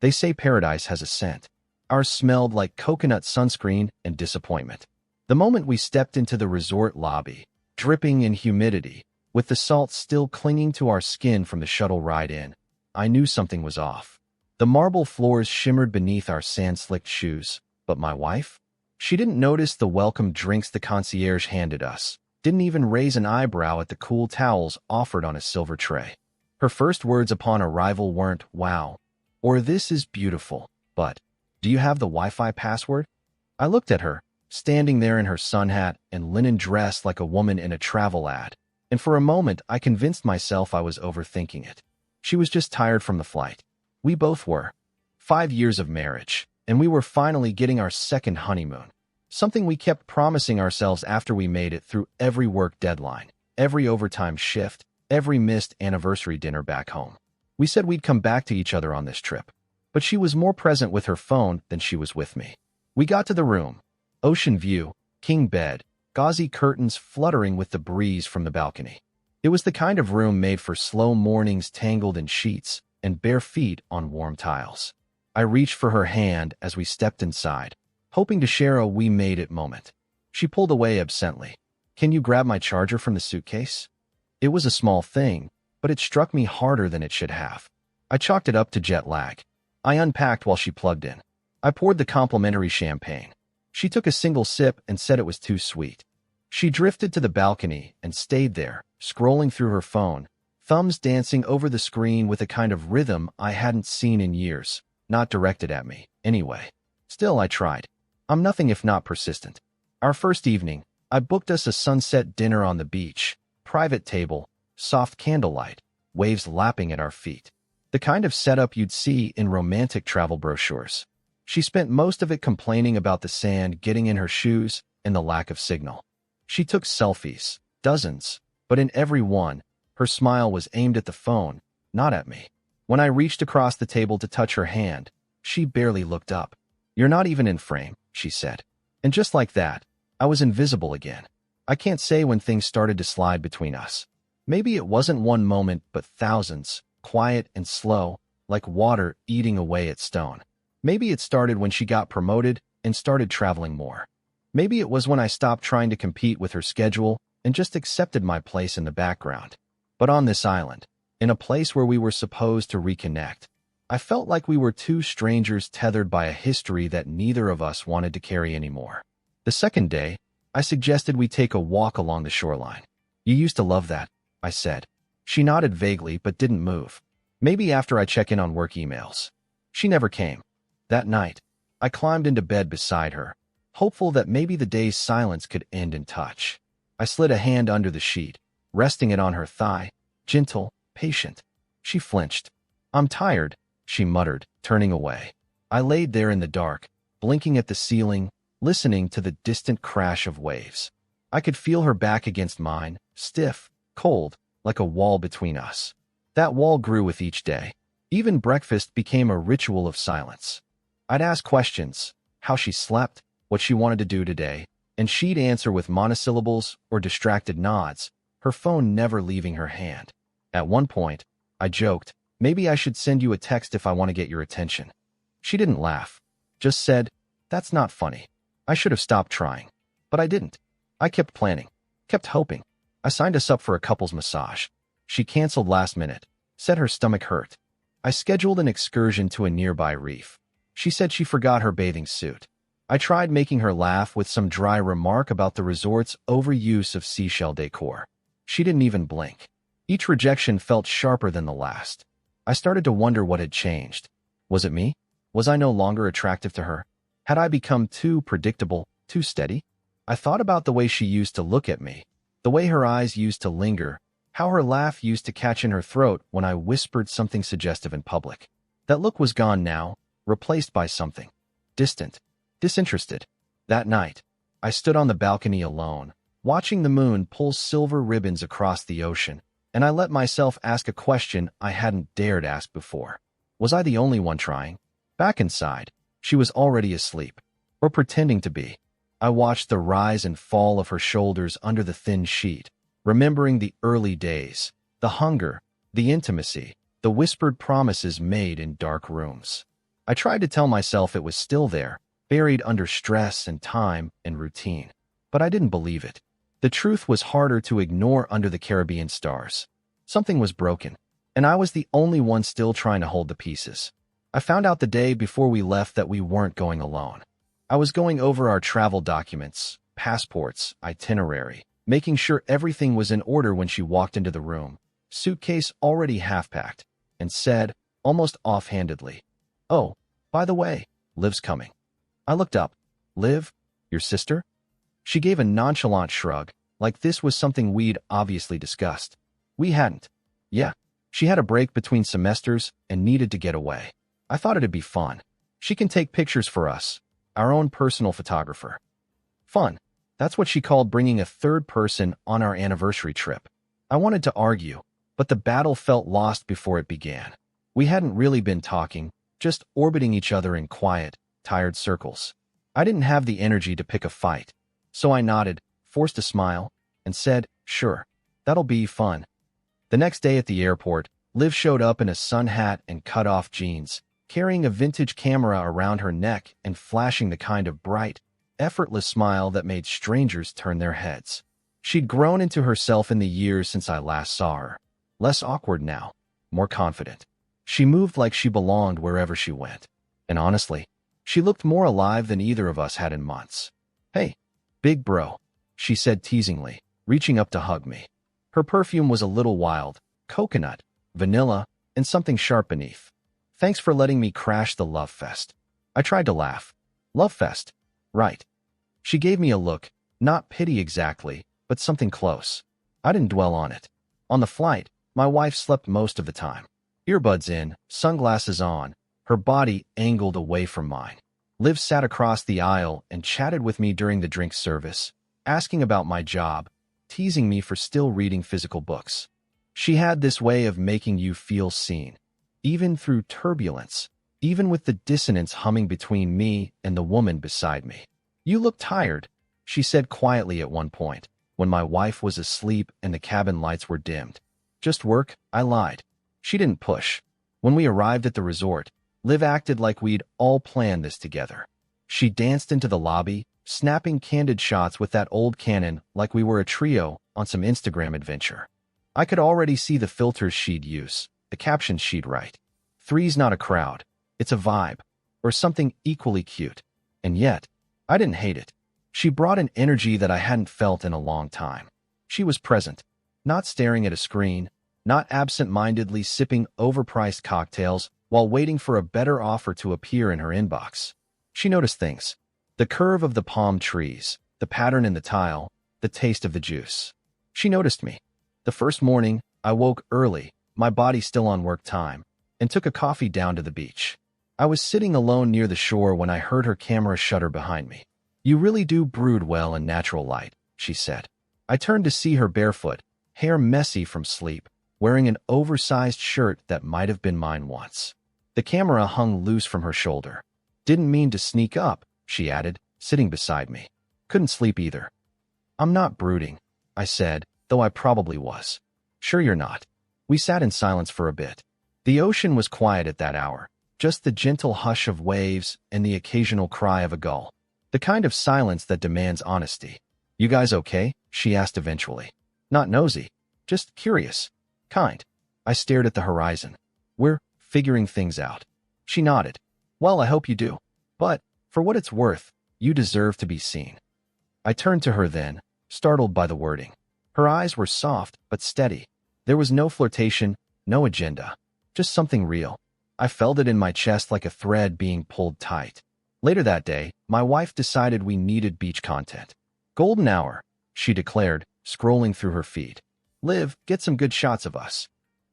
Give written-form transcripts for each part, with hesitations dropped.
They say paradise has a scent. Ours smelled like coconut sunscreen and disappointment. The moment we stepped into the resort lobby, dripping in humidity, with the salt still clinging to our skin from the shuttle ride in, I knew something was off. The marble floors shimmered beneath our sand-slicked shoes, but my wife? She didn't notice the welcome drinks the concierge handed us, didn't even raise an eyebrow at the cool towels offered on a silver tray. Her first words upon arrival weren't, "Wow," or "This is beautiful," but, "Do you have the Wi-Fi password?" I looked at her, standing there in her sun hat and linen dress like a woman in a travel ad, and for a moment I convinced myself I was overthinking it. She was just tired from the flight. We both were. 5 years of marriage, and we were finally getting our second honeymoon. Something we kept promising ourselves after we made it through every work deadline, every overtime shift, every missed anniversary dinner back home. We said we'd come back to each other on this trip, but she was more present with her phone than she was with me. We got to the room. Ocean view, king bed, gauzy curtains fluttering with the breeze from the balcony. It was the kind of room made for slow mornings tangled in sheets and bare feet on warm tiles. I reached for her hand as we stepped inside, hoping to share a "we made it" moment. She pulled away absently. "Can you grab my charger from the suitcase?" It was a small thing, but it struck me harder than it should have. I chalked it up to jet lag. I unpacked while she plugged in. I poured the complimentary champagne. She took a single sip and said it was too sweet. She drifted to the balcony and stayed there, scrolling through her phone, thumbs dancing over the screen with a kind of rhythm I hadn't seen in years, not directed at me, anyway. Still, I tried. I'm nothing if not persistent. Our first evening, I booked us a sunset dinner on the beach, private table, soft candlelight, waves lapping at our feet. The kind of setup you'd see in romantic travel brochures. She spent most of it complaining about the sand getting in her shoes and the lack of signal. She took selfies, dozens, but in every one, her smile was aimed at the phone, not at me. When I reached across the table to touch her hand, she barely looked up. "You're not even in frame," she said. And just like that, I was invisible again. I can't say when things started to slide between us. Maybe it wasn't one moment, but thousands, quiet and slow, like water eating away at stone. Maybe it started when she got promoted and started traveling more. Maybe it was when I stopped trying to compete with her schedule and just accepted my place in the background. But on this island, in a place where we were supposed to reconnect, I felt like we were two strangers tethered by a history that neither of us wanted to carry anymore. The second day, I suggested we take a walk along the shoreline. "You used to love that," I said. She nodded vaguely but didn't move. "Maybe after I check in on work emails." She never came. That night, I climbed into bed beside her, hopeful that maybe the day's silence could end in touch. I slid a hand under the sheet, resting it on her thigh, gentle, patient. She flinched. "I'm tired," she muttered, turning away. I laid there in the dark, blinking at the ceiling, listening to the distant crash of waves. I could feel her back against mine, stiff, cold, like a wall between us. That wall grew with each day. Even breakfast became a ritual of silence. I'd ask questions, how she slept, what she wanted to do today, and she'd answer with monosyllables or distracted nods, her phone never leaving her hand. At one point, I joked, "Maybe I should send you a text if I want to get your attention." She didn't laugh, just said, "That's not funny." I should have stopped trying, but I didn't. I kept planning, kept hoping. I signed us up for a couples massage. She canceled last minute, said her stomach hurt. I scheduled an excursion to a nearby reef. She said she forgot her bathing suit. I tried making her laugh with some dry remark about the resort's overuse of seashell decor. She didn't even blink. Each rejection felt sharper than the last. I started to wonder what had changed. Was it me? Was I no longer attractive to her? Had I become too predictable, too steady? I thought about the way she used to look at me, the way her eyes used to linger, how her laugh used to catch in her throat when I whispered something suggestive in public. That look was gone now, replaced by something distant, disinterested. That night, I stood on the balcony alone, watching the moon pull silver ribbons across the ocean, and I let myself ask a question I hadn't dared ask before. Was I the only one trying? Back inside, she was already asleep, or pretending to be. I watched the rise and fall of her shoulders under the thin sheet, remembering the early days, the hunger, the intimacy, the whispered promises made in dark rooms. I tried to tell myself it was still there, buried under stress and time and routine. But I didn't believe it. The truth was harder to ignore under the Caribbean stars. Something was broken, and I was the only one still trying to hold the pieces. I found out the day before we left that we weren't going alone. I was going over our travel documents, passports, itinerary, making sure everything was in order when she walked into the room, suitcase already half-packed, and said, almost offhandedly, "Oh, by the way, Liv's coming." I looked up. "Liv? Your sister?" She gave a nonchalant shrug, like this was something we'd obviously discussed. We hadn't. Yeah, she had a break between semesters and needed to get away. I thought it'd be fun. She can take pictures for us, our own personal photographer. Fun. That's what she called bringing a third person on our anniversary trip. I wanted to argue, but the battle felt lost before it began. We hadn't really been talking, just orbiting each other in quiet, tired circles. I didn't have the energy to pick a fight. So I nodded, forced a smile, and said, "Sure, that'll be fun." The next day at the airport, Liv showed up in a sun hat and cut-off jeans, carrying a vintage camera around her neck and flashing the kind of bright, effortless smile that made strangers turn their heads. She'd grown into herself in the years since I last saw her. Less awkward now, more confident. She moved like she belonged wherever she went. And honestly, she looked more alive than either of us had in months. "Hey, big bro," she said teasingly, reaching up to hug me. Her perfume was a little wild, coconut, vanilla, and something sharp beneath. "Thanks for letting me crash the Love Fest." I tried to laugh. "Love Fest? Right." She gave me a look, not pity exactly, but something close. I didn't dwell on it. On the flight, my wife slept most of the time. Earbuds in, sunglasses on, her body angled away from mine. Liv sat across the aisle and chatted with me during the drink service, asking about my job, teasing me for still reading physical books. She had this way of making you feel seen, even through turbulence, even with the dissonance humming between me and the woman beside me. "You look tired," she said quietly at one point, when my wife was asleep and the cabin lights were dimmed. "Just work," I lied. She didn't push. When we arrived at the resort, Liv acted like we'd all planned this together. She danced into the lobby, snapping candid shots with that old Canon like we were a trio on some Instagram adventure. I could already see the filters she'd use, the captions she'd write. "Three's not a crowd, it's a vibe," or something equally cute. And yet, I didn't hate it. She brought an energy that I hadn't felt in a long time. She was present, not staring at a screen, not absent-mindedly sipping overpriced cocktails while waiting for a better offer to appear in her inbox. She noticed things. The curve of the palm trees, the pattern in the tile, the taste of the juice. She noticed me. The first morning, I woke early, my body still on work time, and took a coffee down to the beach. I was sitting alone near the shore when I heard her camera shutter behind me. "You really do brood well in natural light," she said. I turned to see her barefoot, hair messy from sleep, wearing an oversized shirt that might have been mine once. The camera hung loose from her shoulder. "Didn't mean to sneak up," she added, sitting beside me. "Couldn't sleep either." "I'm not brooding," I said, though I probably was. "Sure you're not." We sat in silence for a bit. The ocean was quiet at that hour, just the gentle hush of waves and the occasional cry of a gull. The kind of silence that demands honesty. "You guys okay?" she asked eventually. Not nosy, just curious. Kind. I stared at the horizon. "We're figuring things out." She nodded. "Well, I hope you do. But, for what it's worth, you deserve to be seen." I turned to her then, startled by the wording. Her eyes were soft but steady. There was no flirtation, no agenda. Just something real. I felt it in my chest like a thread being pulled tight. Later that day, my wife decided we needed beach content. "Golden hour," she declared, scrolling through her feed. "Liv, get some good shots of us."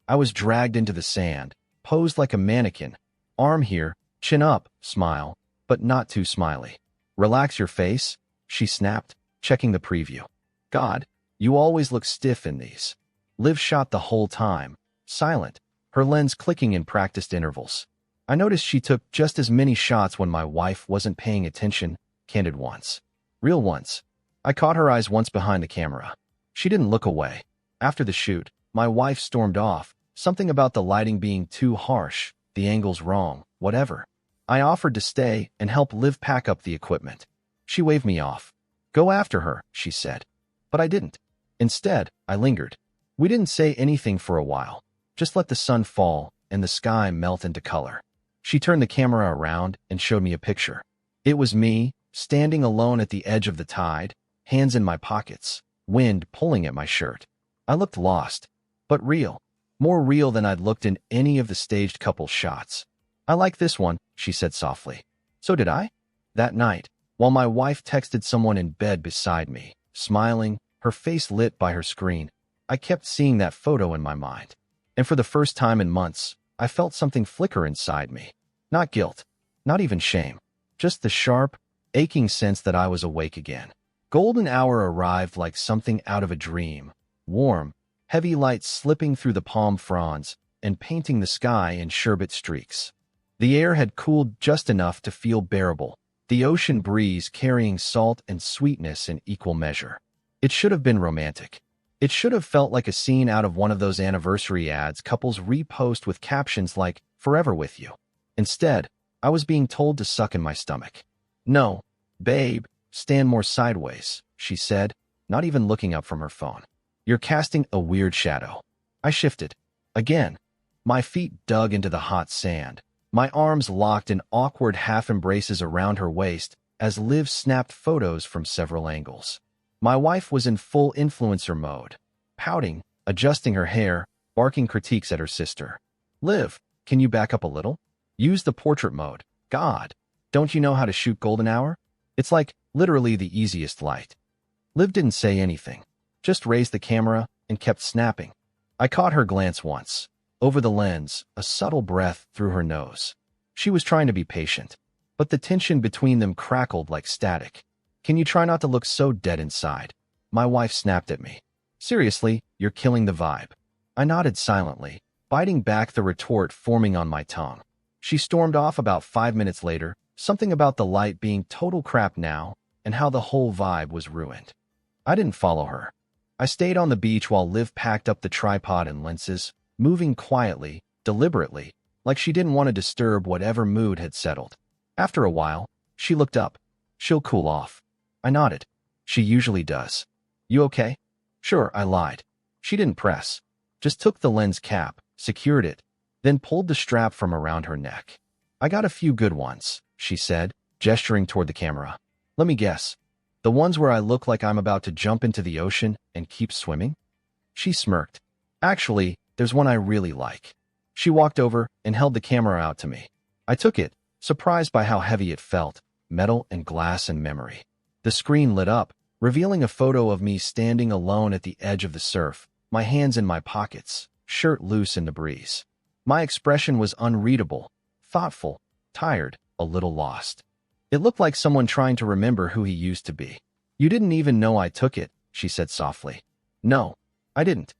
I was dragged into the sand, posed like a mannequin. Arm here, chin up, smile, but not too smiley. "Relax your face," she snapped, checking the preview. "God, you always look stiff in these." Liv shot the whole time, silent, her lens clicking in practiced intervals. I noticed she took just as many shots when my wife wasn't paying attention, candid ones. Real ones. I caught her eyes once behind the camera. She didn't look away. After the shoot, my wife stormed off, something about the lighting being too harsh, the angles wrong, whatever. I offered to stay and help Liv pack up the equipment. She waved me off. Go after her, she said. But I didn't. Instead, I lingered. We didn't say anything for a while. Just let the sun fall and the sky melt into color. She turned the camera around and showed me a picture. It was me, standing alone at the edge of the tide, hands in my pockets, wind pulling at my shirt. I looked lost, but real. More real than I'd looked in any of the staged couple shots. I like this one, she said softly. So did I? That night, while my wife texted someone in bed beside me, smiling, her face lit by her screen, I kept seeing that photo in my mind. And for the first time in months, I felt something flicker inside me. Not guilt, not even shame, just the sharp, aching sense that I was awake again. Golden hour arrived like something out of a dream, warm, heavy light slipping through the palm fronds and painting the sky in sherbet streaks. The air had cooled just enough to feel bearable, the ocean breeze carrying salt and sweetness in equal measure. It should have been romantic. It should have felt like a scene out of one of those anniversary ads couples repost with captions like, "Forever with you." Instead, I was being told to suck in my stomach. "No, babe, stand more sideways," she said, not even looking up from her phone. "You're casting a weird shadow." I shifted. Again. My feet dug into the hot sand. My arms locked in awkward half-embraces around her waist as Liv snapped photos from several angles. My wife was in full influencer mode, pouting, adjusting her hair, barking critiques at her sister. "Liv, can you back up a little? Use the portrait mode. God, don't you know how to shoot golden hour? It's like literally the easiest light." Liv didn't say anything, just raised the camera and kept snapping. I caught her glance once, over the lens, a subtle breath through her nose. She was trying to be patient, but the tension between them crackled like static. "Can you try not to look so dead inside?" My wife snapped at me. "Seriously, you're killing the vibe." I nodded silently, biting back the retort forming on my tongue. She stormed off about 5 minutes later, something about the light being total crap now and how the whole vibe was ruined. I didn't follow her. I stayed on the beach while Liv packed up the tripod and lenses, moving quietly, deliberately, like she didn't want to disturb whatever mood had settled. After a while, she looked up. "She'll cool off." I nodded. She usually does. "You okay?" "Sure," I lied. She didn't press. Just took the lens cap, secured it, then pulled the strap from around her neck. "I got a few good ones," she said, gesturing toward the camera. "Let me guess. The ones where I look like I'm about to jump into the ocean and keep swimming?" She smirked. "Actually, there's one I really like." She walked over and held the camera out to me. I took it, surprised by how heavy it felt, metal and glass and memory. The screen lit up, revealing a photo of me standing alone at the edge of the surf, my hands in my pockets, shirt loose in the breeze. My expression was unreadable, thoughtful, tired, a little lost. It looked like someone trying to remember who he used to be. "You didn't even know I took it," she said softly. "No, I didn't.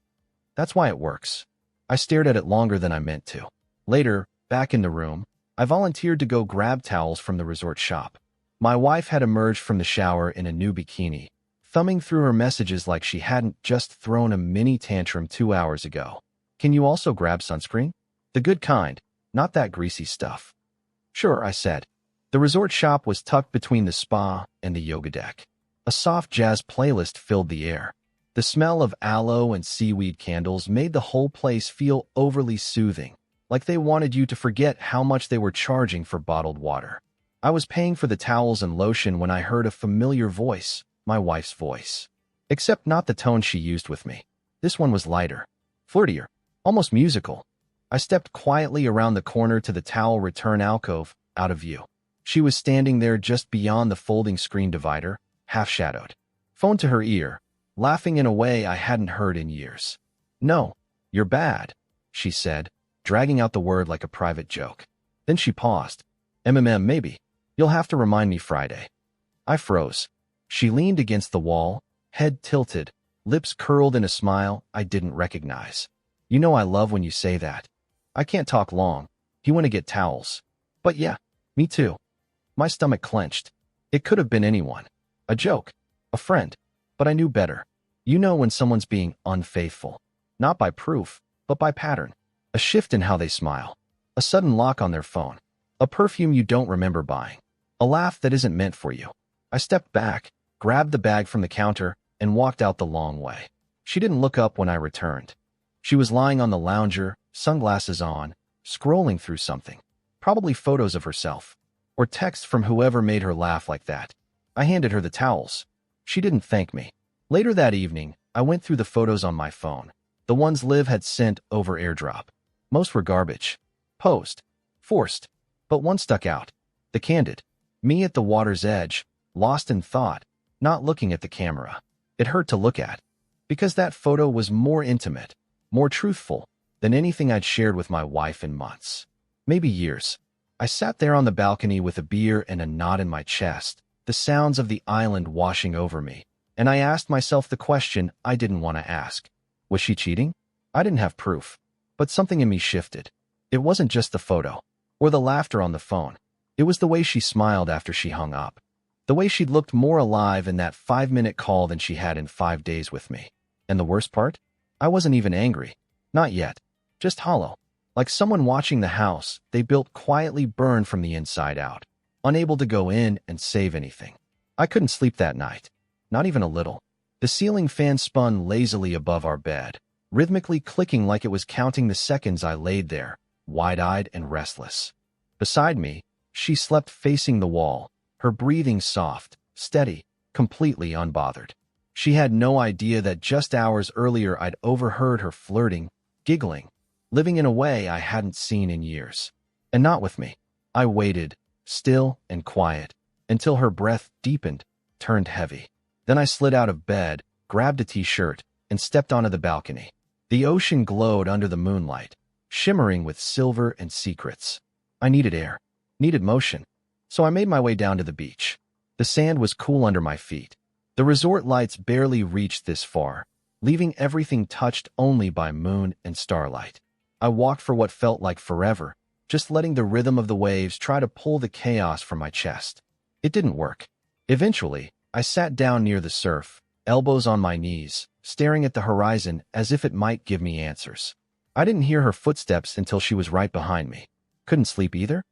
That's why it works." I stared at it longer than I meant to. Later, back in the room, I volunteered to go grab towels from the resort shop. My wife had emerged from the shower in a new bikini, thumbing through her messages like she hadn't just thrown a mini tantrum 2 hours ago. "Can you also grab sunscreen? The good kind, not that greasy stuff." "Sure," I said. The resort shop was tucked between the spa and the yoga deck. A soft jazz playlist filled the air. The smell of aloe and seaweed candles made the whole place feel overly soothing, like they wanted you to forget how much they were charging for bottled water. I was paying for the towels and lotion when I heard a familiar voice, my wife's voice. Except not the tone she used with me. This one was lighter, flirtier, almost musical. I stepped quietly around the corner to the towel return alcove, out of view. She was standing there just beyond the folding screen divider, half-shadowed. Phone to her ear, laughing in a way I hadn't heard in years. "No, you're bad," she said, dragging out the word like a private joke. Then she paused. Maybe. You'll have to remind me Friday." I froze. She leaned against the wall, head tilted, lips curled in a smile I didn't recognize. "You know I love when you say that." "I can't talk long. You want to get towels." "But yeah, me too." My stomach clenched. It could have been anyone. A joke. A friend. But I knew better. You know when someone's being unfaithful. Not by proof, but by pattern. A shift in how they smile. A sudden lock on their phone. A perfume you don't remember buying. A laugh that isn't meant for you. I stepped back, grabbed the bag from the counter, and walked out the long way. She didn't look up when I returned. She was lying on the lounger, sunglasses on, scrolling through something. Probably photos of herself. Or text from whoever made her laugh like that. I handed her the towels. She didn't thank me. Later that evening, I went through the photos on my phone. The ones Liv had sent over AirDrop. Most were garbage. Posed. Forced. But one stuck out. The candid. Me at the water's edge, lost in thought, not looking at the camera. It hurt to look at. Because that photo was more intimate, more truthful than anything I'd shared with my wife in months. Maybe years. I sat there on the balcony with a beer and a knot in my chest, the sounds of the island washing over me, and I asked myself the question I didn't want to ask. Was she cheating? I didn't have proof, but something in me shifted. It wasn't just the photo, or the laughter on the phone. It was the way she smiled after she hung up. The way she'd looked more alive in that 5-minute call than she had in 5 days with me. And the worst part? I wasn't even angry. Not yet. Just hollow. Like someone watching the house they built quietly burn from the inside out, unable to go in and save anything. I couldn't sleep that night. Not even a little. The ceiling fan spun lazily above our bed, rhythmically clicking like it was counting the seconds I laid there, wide-eyed and restless. Beside me, she slept facing the wall, her breathing soft, steady, completely unbothered. She had no idea that just hours earlier I'd overheard her flirting, giggling, living in a way I hadn't seen in years. And not with me. I waited, still and quiet, until her breath deepened, turned heavy. Then I slid out of bed, grabbed a t-shirt, and stepped onto the balcony. The ocean glowed under the moonlight, shimmering with silver and secrets. I needed air, needed motion, so I made my way down to the beach. The sand was cool under my feet. The resort lights barely reached this far, leaving everything touched only by moon and starlight. I walked for what felt like forever, just letting the rhythm of the waves try to pull the chaos from my chest. It didn't work. Eventually, I sat down near the surf, elbows on my knees, staring at the horizon as if it might give me answers. I didn't hear her footsteps until she was right behind me. Couldn't sleep either?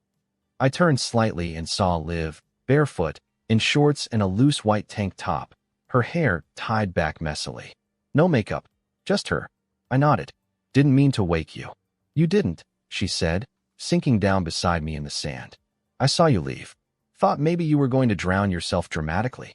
I turned slightly and saw Liv, barefoot, in shorts and a loose white tank top, her hair tied back messily. No makeup, just her. I nodded. Didn't mean to wake you. You didn't, she said, sinking down beside me in the sand. I saw you leave. Thought maybe you were going to drown yourself dramatically.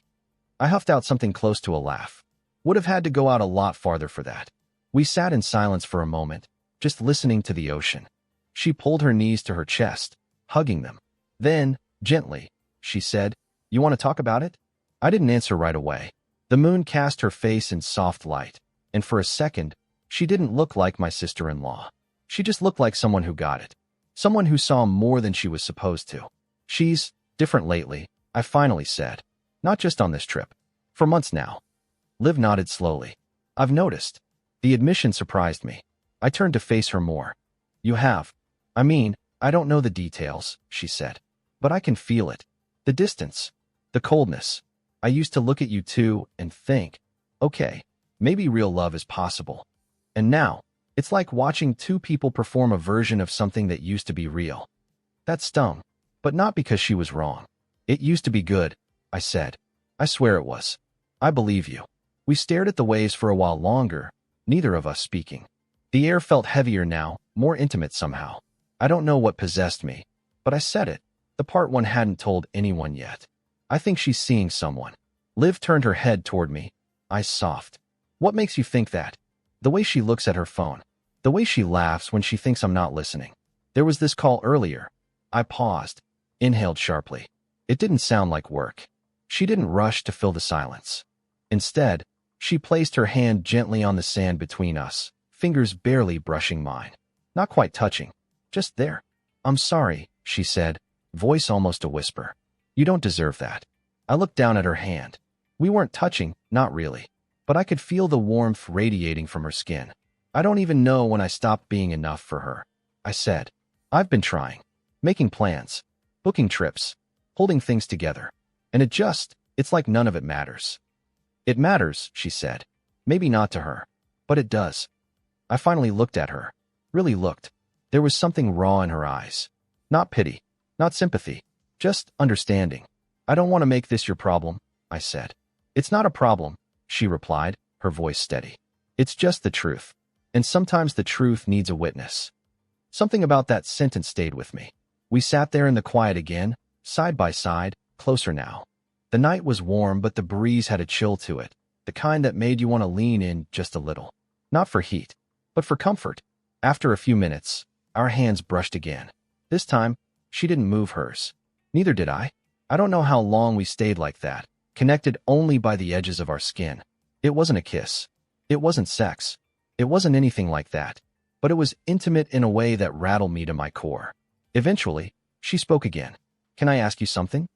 I huffed out something close to a laugh. Would have had to go out a lot farther for that. We sat in silence for a moment, just listening to the ocean. She pulled her knees to her chest, hugging them. Then, gently, she said, "You want to talk about it?" I didn't answer right away. The moon cast her face in soft light, and for a second, she didn't look like my sister-in-law. She just looked like someone who got it. Someone who saw more than she was supposed to. She's different lately, I finally said. Not just on this trip. For months now. Liv nodded slowly. I've noticed. The admission surprised me. I turned to face her more. You have. I mean, I don't know the details, she said. But I can feel it. The distance. The coldness. I used to look at you too and think, okay, maybe real love is possible. And now, it's like watching two people perform a version of something that used to be real. That stung. But not because she was wrong. It used to be good, I said. I swear it was. I believe you. We stared at the waves for a while longer, neither of us speaking. The air felt heavier now, more intimate somehow. I don't know what possessed me, but I said it, the part one hadn't told anyone yet. I think she's seeing someone. Liv turned her head toward me, eyes soft. What makes you think that? The way she looks at her phone. The way she laughs when she thinks I'm not listening. There was this call earlier. I paused, inhaled sharply. It didn't sound like work. She didn't rush to fill the silence. Instead, she placed her hand gently on the sand between us, fingers barely brushing mine. Not quite touching. Just there. I'm sorry, she said, voice almost a whisper. You don't deserve that. I looked down at her hand. We weren't touching, not really. But I could feel the warmth radiating from her skin. I don't even know when I stopped being enough for her. I said, I've been trying. Making plans. Booking trips. Holding things together. And it's like none of it matters. It matters, she said. Maybe not to her. But it does. I finally looked at her. Really looked. There was something raw in her eyes. Not pity. Not sympathy. Just understanding. I don't want to make this your problem, I said. It's not a problem, she replied, her voice steady. It's just the truth. And sometimes the truth needs a witness. Something about that sentence stayed with me. We sat there in the quiet again, side by side, closer now. The night was warm, but the breeze had a chill to it, the kind that made you want to lean in just a little. Not for heat, but for comfort. After a few minutes, our hands brushed again. This time, she didn't move hers. Neither did I. I don't know how long we stayed like that, connected only by the edges of our skin. It wasn't a kiss. It wasn't sex. It wasn't anything like that. But it was intimate in a way that rattled me to my core. Eventually, she spoke again. Can I ask you something?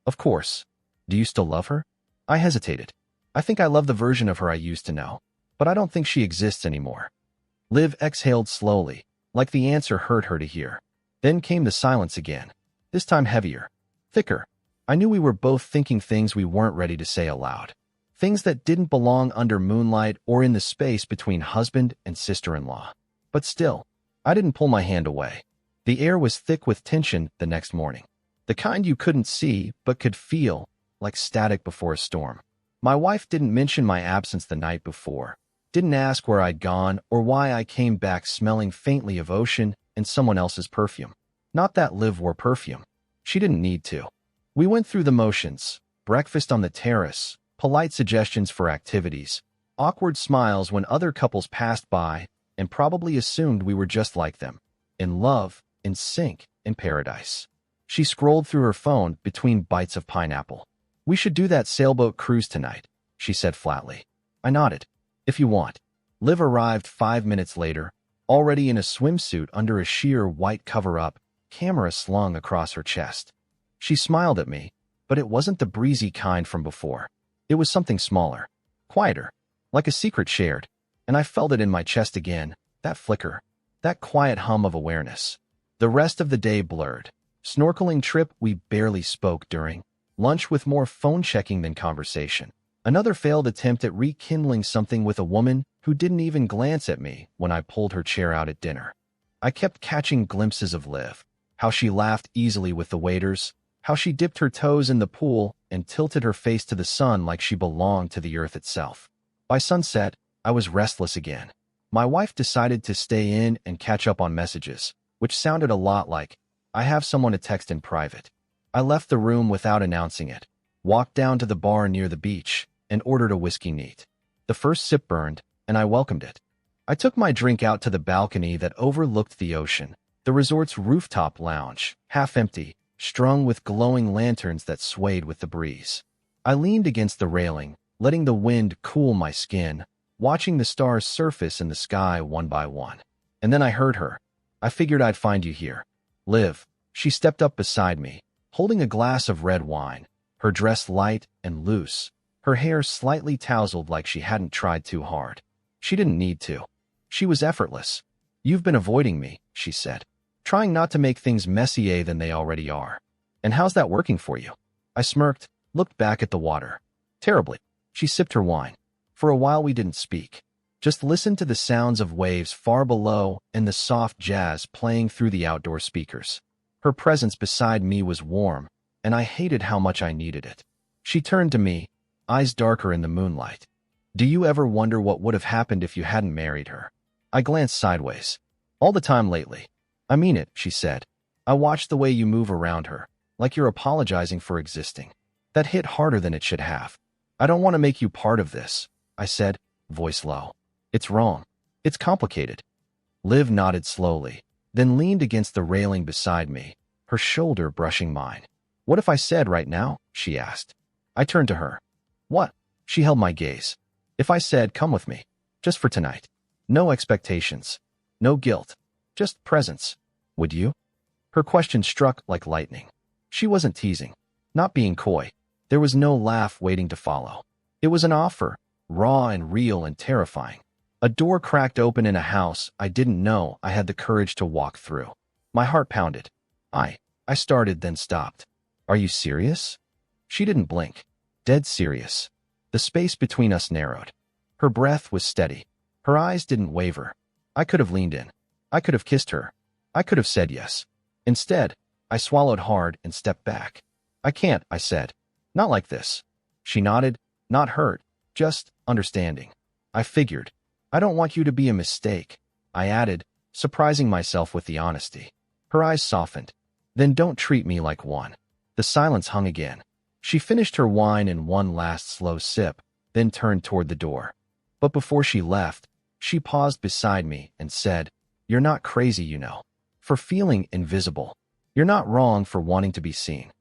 Of course. Do you still love her? I hesitated. I think I love the version of her I used to know, but I don't think she exists anymore. Liv exhaled slowly, like the answer hurt her to hear. Then came the silence again, this time heavier, thicker. I knew we were both thinking things we weren't ready to say aloud. Things that didn't belong under moonlight or in the space between husband and sister-in-law. But still, I didn't pull my hand away. The air was thick with tension the next morning. The kind you couldn't see but could feel, like static before a storm. My wife didn't mention my absence the night before, didn't ask where I'd gone or why I came back smelling faintly of ocean and someone else's perfume. Not that Liv wore perfume. She didn't need to. We went through the motions, breakfast on the terrace, polite suggestions for activities, awkward smiles when other couples passed by, and probably assumed we were just like them. In love, in sync, in paradise. She scrolled through her phone between bites of pineapple. We should do that sailboat cruise tonight, she said flatly. I nodded. If you want. Liv arrived 5 minutes later, already in a swimsuit under a sheer white cover-up, camera slung across her chest. She smiled at me, but it wasn't the breezy kind from before. It was something smaller, quieter, like a secret shared, and I felt it in my chest again, that flicker, that quiet hum of awareness. The rest of the day blurred. Snorkeling trip we barely spoke during. Lunch with more phone checking than conversation. Another failed attempt at rekindling something with a woman who didn't even glance at me when I pulled her chair out at dinner. I kept catching glimpses of Liv, how she laughed easily with the waiters, how she dipped her toes in the pool and tilted her face to the sun like she belonged to the earth itself. By sunset, I was restless again. My wife decided to stay in and catch up on messages, which sounded a lot like, I have someone to text in private. I left the room without announcing it, walked down to the bar near the beach, and ordered a whiskey neat. The first sip burned, and I welcomed it. I took my drink out to the balcony that overlooked the ocean, the resort's rooftop lounge, half empty, strung with glowing lanterns that swayed with the breeze. I leaned against the railing, letting the wind cool my skin, watching the stars surface in the sky one by one. And then I heard her. I figured I'd find you here. Liv. She stepped up beside me, holding a glass of red wine, her dress light and loose, her hair slightly tousled like she hadn't tried too hard. She didn't need to. She was effortless. You've been avoiding me, she said, trying not to make things messier than they already are. And how's that working for you? I smirked, looked back at the water. Terribly. She sipped her wine. For a while we didn't speak. Just listened to the sounds of waves far below and the soft jazz playing through the outdoor speakers. Her presence beside me was warm, and I hated how much I needed it. She turned to me, eyes darker in the moonlight. Do you ever wonder what would have happened if you hadn't married her? I glanced sideways. All the time lately. I mean it, she said. I watched the way you move around her, like you're apologizing for existing. That hit harder than it should have. I don't want to make you part of this, I said, voice low. It's wrong. It's complicated. Liv nodded slowly, then leaned against the railing beside me, her shoulder brushing mine. What if I said right now? She asked. I turned to her. What? She held my gaze. If I said, come with me, just for tonight. No expectations. No guilt. Just presence. Would you? Her question struck like lightning. She wasn't teasing, not being coy. There was no laugh waiting to follow. It was an offer, raw and real and terrifying. A door cracked open in a house I didn't know I had the courage to walk through. My heart pounded. I started, then stopped. Are you serious? She didn't blink. Dead serious. The space between us narrowed. Her breath was steady. Her eyes didn't waver. I could have leaned in. I could have kissed her. I could have said yes. Instead, I swallowed hard and stepped back. I can't, I said. Not like this. She nodded, not hurt, just understanding. I figured. I don't want you to be a mistake, I added, surprising myself with the honesty. Her eyes softened. Then don't treat me like one. The silence hung again. She finished her wine in one last slow sip, then turned toward the door. But before she left, she paused beside me and said, "You're not crazy, you know, for feeling invisible. You're not wrong for wanting to be seen."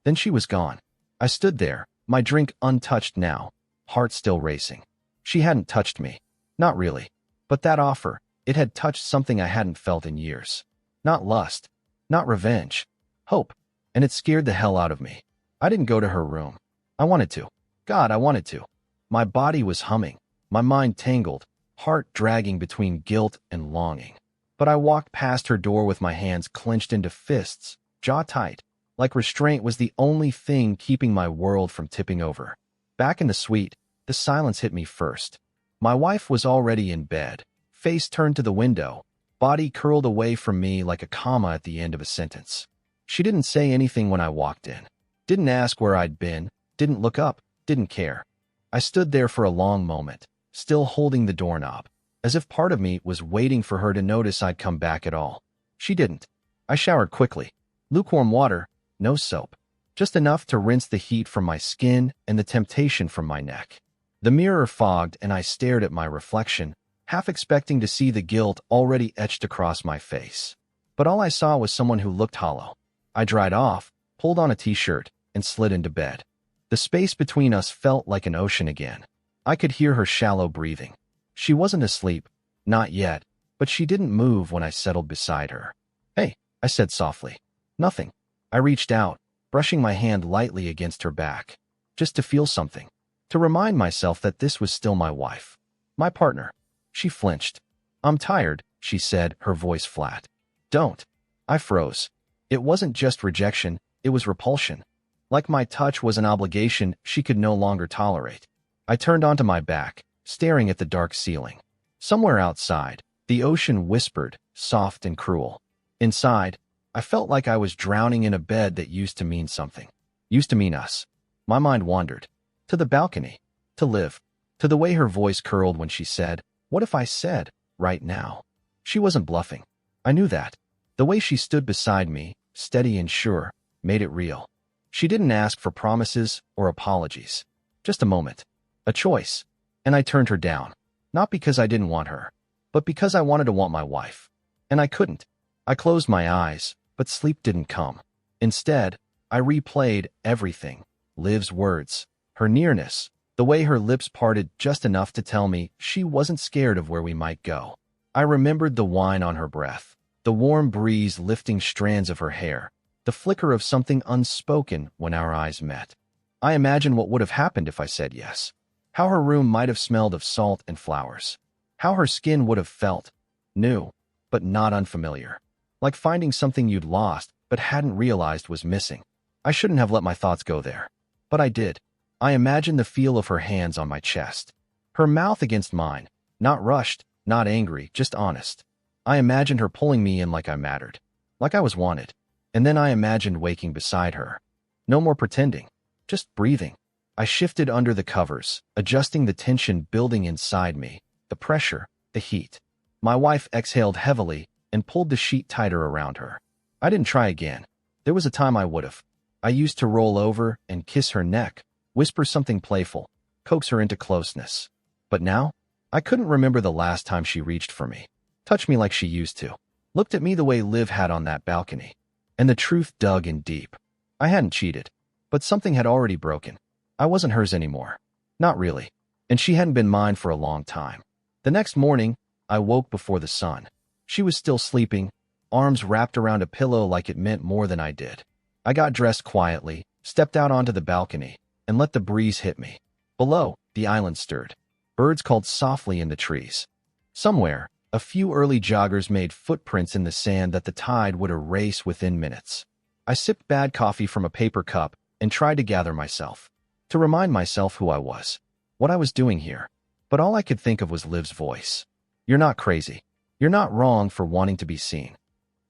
Then she was gone. I stood there, my drink untouched now, heart still racing. She hadn't touched me. Not really. But that offer, it had touched something I hadn't felt in years. Not lust. Not revenge. Hope. And it scared the hell out of me. I didn't go to her room. I wanted to. God, I wanted to. My body was humming. My mind tangled, heart dragging between guilt and longing. But I walked past her door with my hands clenched into fists, jaw tight, like restraint was the only thing keeping my world from tipping over. Back in the suite, the silence hit me first. My wife was already in bed, face turned to the window, body curled away from me like a comma at the end of a sentence. She didn't say anything when I walked in. Didn't ask where I'd been, didn't look up, didn't care. I stood there for a long moment, still holding the doorknob, as if part of me was waiting for her to notice I'd come back at all. She didn't. I showered quickly. Lukewarm water, no soap. Just enough to rinse the heat from my skin and the temptation from my neck. The mirror fogged and I stared at my reflection, half expecting to see the guilt already etched across my face. But all I saw was someone who looked hollow. I dried off, pulled on a t-shirt, and slid into bed. The space between us felt like an ocean again. I could hear her shallow breathing. She wasn't asleep, not yet, but she didn't move when I settled beside her. "Hey," I said softly. "Nothing." I reached out, brushing my hand lightly against her back, just to feel something, to remind myself that this was still my wife, my partner. She flinched. "I'm tired," she said, her voice flat. "Don't." I froze. It wasn't just rejection, it was repulsion. Like my touch was an obligation she could no longer tolerate. I turned onto my back, staring at the dark ceiling. Somewhere outside, the ocean whispered, soft and cruel. Inside, I felt like I was drowning in a bed that used to mean something. Used to mean us. My mind wandered. To the balcony. To Liv. To the way her voice curled when she said, "What if I said, right now?" She wasn't bluffing. I knew that. The way she stood beside me, steady and sure, made it real. She didn't ask for promises or apologies. Just a moment. A choice. And I turned her down. Not because I didn't want her, but because I wanted to want my wife. And I couldn't. I closed my eyes, but sleep didn't come. Instead, I replayed everything. Liv's words, her nearness, the way her lips parted just enough to tell me she wasn't scared of where we might go. I remembered the wine on her breath, the warm breeze lifting strands of her hair, the flicker of something unspoken when our eyes met. I imagined what would have happened if I said yes. How her room might have smelled of salt and flowers. How her skin would have felt. New, but not unfamiliar. Like finding something you'd lost but hadn't realized was missing. I shouldn't have let my thoughts go there. But I did. I imagined the feel of her hands on my chest. Her mouth against mine. Not rushed, not angry, just honest. I imagined her pulling me in like I mattered. Like I was wanted. And then I imagined waking beside her. No more pretending. Just breathing. I shifted under the covers, adjusting the tension building inside me, the pressure, the heat. My wife exhaled heavily and pulled the sheet tighter around her. I didn't try again. There was a time I would have. I used to roll over and kiss her neck, whisper something playful, coax her into closeness. But now, I couldn't remember the last time she reached for me, touched me like she used to, looked at me the way Liv had on that balcony. And the truth dug in deep. I hadn't cheated, but something had already broken. I wasn't hers anymore. Not really. And she hadn't been mine for a long time. The next morning, I woke before the sun. She was still sleeping, arms wrapped around a pillow like it meant more than I did. I got dressed quietly, stepped out onto the balcony, and let the breeze hit me. Below, the island stirred. Birds called softly in the trees. Somewhere, a few early joggers made footprints in the sand that the tide would erase within minutes. I sipped bad coffee from a paper cup and tried to gather myself, to remind myself who I was, what I was doing here. But all I could think of was Liv's voice. "You're not crazy. You're not wrong for wanting to be seen."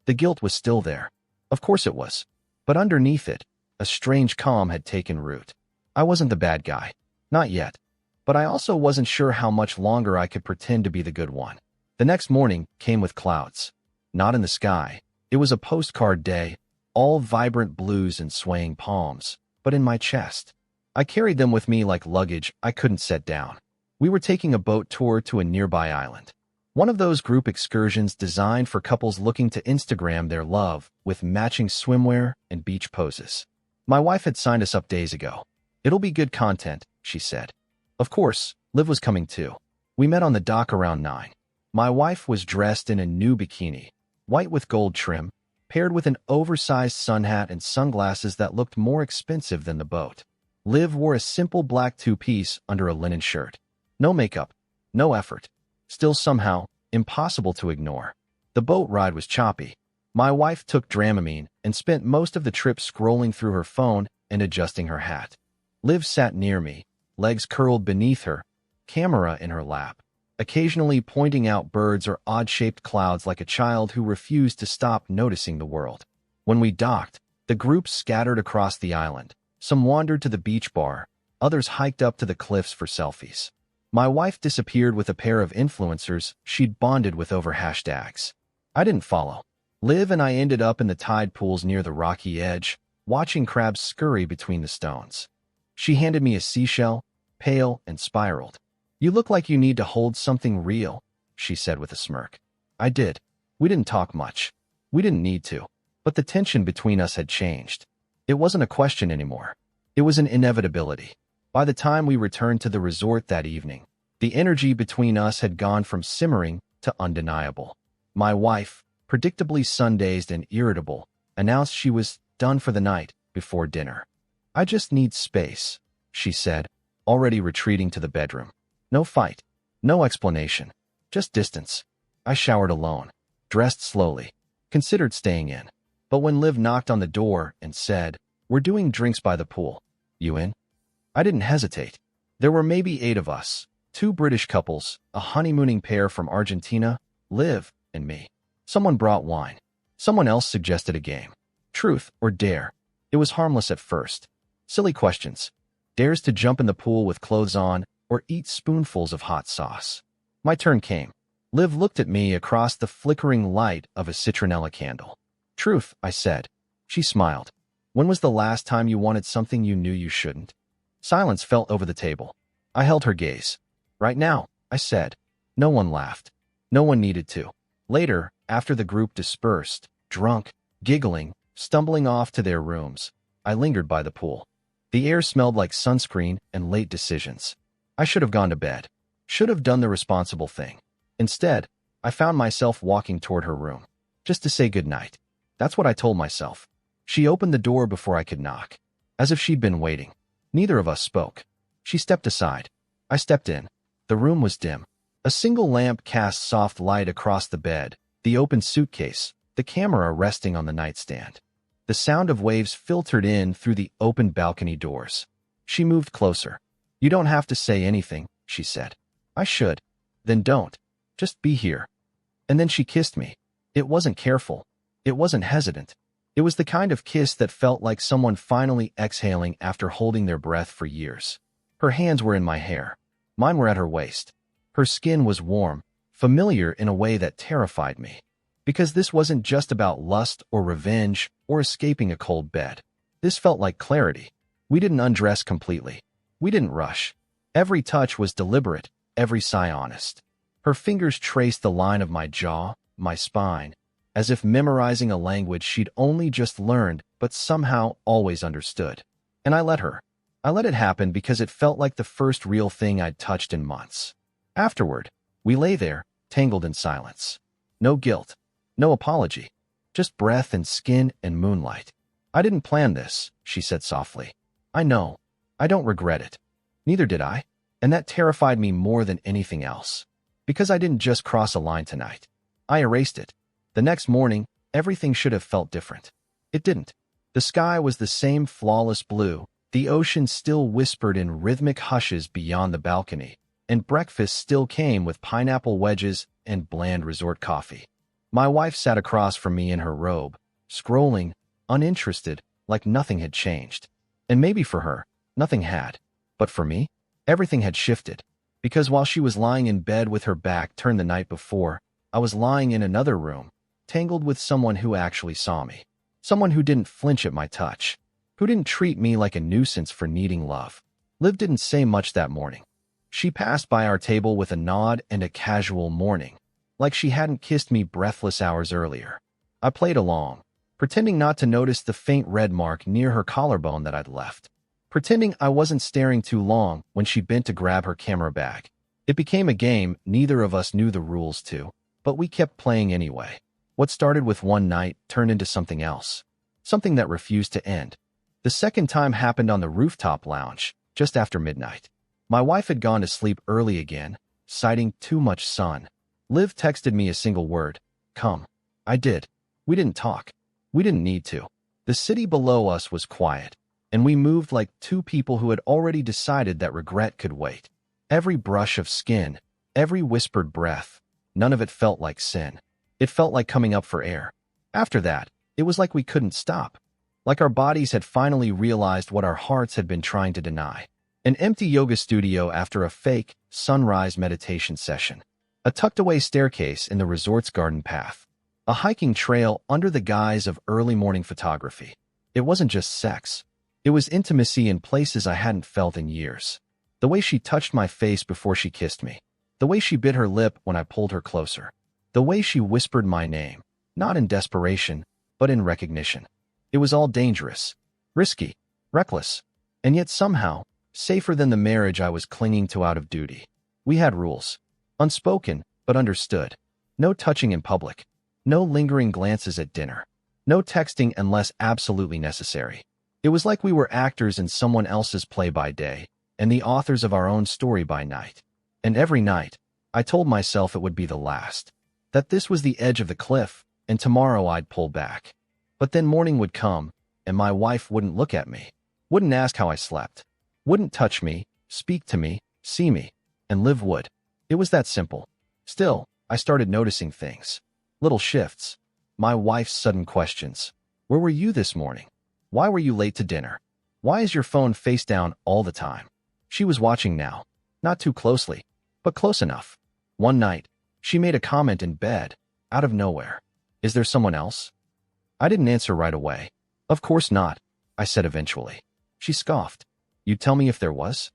The guilt was still there. Of course it was. But underneath it, a strange calm had taken root. I wasn't the bad guy. Not yet. But I also wasn't sure how much longer I could pretend to be the good one. The next morning came with clouds. Not in the sky. It was a postcard day, all vibrant blues and swaying palms, but in my chest. I carried them with me like luggage I couldn't set down. We were taking a boat tour to a nearby island. One of those group excursions designed for couples looking to Instagram their love with matching swimwear and beach poses. My wife had signed us up days ago. It'll be good content, she said. Of course, Liv was coming too. We met on the dock around 9. My wife was dressed in a new bikini, white with gold trim, paired with an oversized sun hat and sunglasses that looked more expensive than the boat. Liv wore a simple black two-piece under a linen shirt. No makeup, no effort. Still somehow impossible to ignore. The boat ride was choppy. My wife took Dramamine and spent most of the trip scrolling through her phone and adjusting her hat. Liv sat near me, legs curled beneath her, camera in her lap, occasionally pointing out birds or odd-shaped clouds like a child who refused to stop noticing the world. When we docked, the group scattered across the island. Some wandered to the beach bar, others hiked up to the cliffs for selfies. My wife disappeared with a pair of influencers she'd bonded with over hashtags. I didn't follow. Liv and I ended up in the tide pools near the rocky edge, watching crabs scurry between the stones. She handed me a seashell, pale and spiraled. "You look like you need to hold something real," she said with a smirk. I did. We didn't talk much. We didn't need to. But the tension between us had changed. It wasn't a question anymore. It was an inevitability. By the time we returned to the resort that evening, the energy between us had gone from simmering to undeniable. My wife, predictably sun-dazed and irritable, announced she was done for the night before dinner. "I just need space," she said, already retreating to the bedroom. No fight, no explanation, just distance. I showered alone, dressed slowly, considered staying in. But when Liv knocked on the door and said, "We're doing drinks by the pool. You in?" I didn't hesitate. There were maybe 8 of us, 2 British couples, a honeymooning pair from Argentina, Liv, and me. Someone brought wine. Someone else suggested a game. Truth or dare. It was harmless at first. Silly questions. Dares to jump in the pool with clothes on or eat spoonfuls of hot sauce. My turn came. Liv looked at me across the flickering light of a citronella candle. "Truth," I said. She smiled. "When was the last time you wanted something you knew you shouldn't?" Silence fell over the table. I held her gaze. "Right now," I said. No one laughed. No one needed to. Later, after the group dispersed, drunk, giggling, stumbling off to their rooms, I lingered by the pool. The air smelled like sunscreen and late decisions. I should have gone to bed. Should have done the responsible thing. Instead, I found myself walking toward her room, just to say goodnight. That's what I told myself. She opened the door before I could knock, as if she'd been waiting. Neither of us spoke. She stepped aside. I stepped in. The room was dim. A single lamp cast soft light across the bed, the open suitcase, the camera resting on the nightstand. The sound of waves filtered in through the open balcony doors. She moved closer. "You don't have to say anything," she said. "I should." "Then don't. Just be here." And then she kissed me. It wasn't careful. It wasn't hesitant. It was the kind of kiss that felt like someone finally exhaling after holding their breath for years. Her hands were in my hair. Mine were at her waist. Her skin was warm, familiar in a way that terrified me. Because this wasn't just about lust or revenge or escaping a cold bed. This felt like clarity. We didn't undress completely. We didn't rush. Every touch was deliberate, every sigh honest. Her fingers traced the line of my jaw, my spine, as if memorizing a language she'd only just learned but somehow always understood. And I let her. I let it happen because it felt like the first real thing I'd touched in months. Afterward, we lay there, tangled in silence. No guilt, no apology, just breath and skin and moonlight. "I didn't plan this," she said softly. "I know. I don't regret it." Neither did I. And that terrified me more than anything else. Because I didn't just cross a line tonight. I erased it. The next morning, everything should have felt different. It didn't. The sky was the same flawless blue, the ocean still whispered in rhythmic hushes beyond the balcony, and breakfast still came with pineapple wedges and bland resort coffee. My wife sat across from me in her robe, scrolling, uninterested, like nothing had changed. And maybe for her, nothing had. But for me, everything had shifted. Because while she was lying in bed with her back turned the night before, I was lying in another room, tangled with someone who actually saw me. Someone who didn't flinch at my touch. Who didn't treat me like a nuisance for needing love. Liv didn't say much that morning. She passed by our table with a nod and a casual morning, like she hadn't kissed me breathless hours earlier. I played along, pretending not to notice the faint red mark near her collarbone that I'd left. Pretending I wasn't staring too long when she bent to grab her camera bag. It became a game neither of us knew the rules to, but we kept playing anyway. What started with one night turned into something else. Something that refused to end. The second time happened on the rooftop lounge, just after midnight. My wife had gone to sleep early again, citing too much sun. Liv texted me a single word, "Come." I did. We didn't talk. We didn't need to. The city below us was quiet, and we moved like two people who had already decided that regret could wait. Every brush of skin, every whispered breath, none of it felt like sin. It felt like coming up for air. After that, it was like we couldn't stop. Like our bodies had finally realized what our hearts had been trying to deny. An empty yoga studio after a fake sunrise meditation session. A tucked-away staircase in the resort's garden path. A hiking trail under the guise of early morning photography. It wasn't just sex. It was intimacy in places I hadn't felt in years. The way she touched my face before she kissed me. The way she bit her lip when I pulled her closer. The way she whispered my name, not in desperation, but in recognition. It was all dangerous, risky, reckless, and yet somehow safer than the marriage I was clinging to out of duty. We had rules. Unspoken, but understood. No touching in public. No lingering glances at dinner. No texting unless absolutely necessary. It was like we were actors in someone else's play by day, and the authors of our own story by night. And every night, I told myself it would be the last. That this was the edge of the cliff, and tomorrow I'd pull back. But then morning would come, and my wife wouldn't look at me. Wouldn't ask how I slept. Wouldn't touch me, speak to me, see me, and Liv would. It was that simple. Still, I started noticing things. Little shifts. My wife's sudden questions. Where were you this morning? Why were you late to dinner? Why is your phone face down all the time? She was watching now. Not too closely, but close enough. One night, she made a comment in bed, out of nowhere. Is there someone else? I didn't answer right away. Of course not, I said eventually. She scoffed. You'd tell me if there was?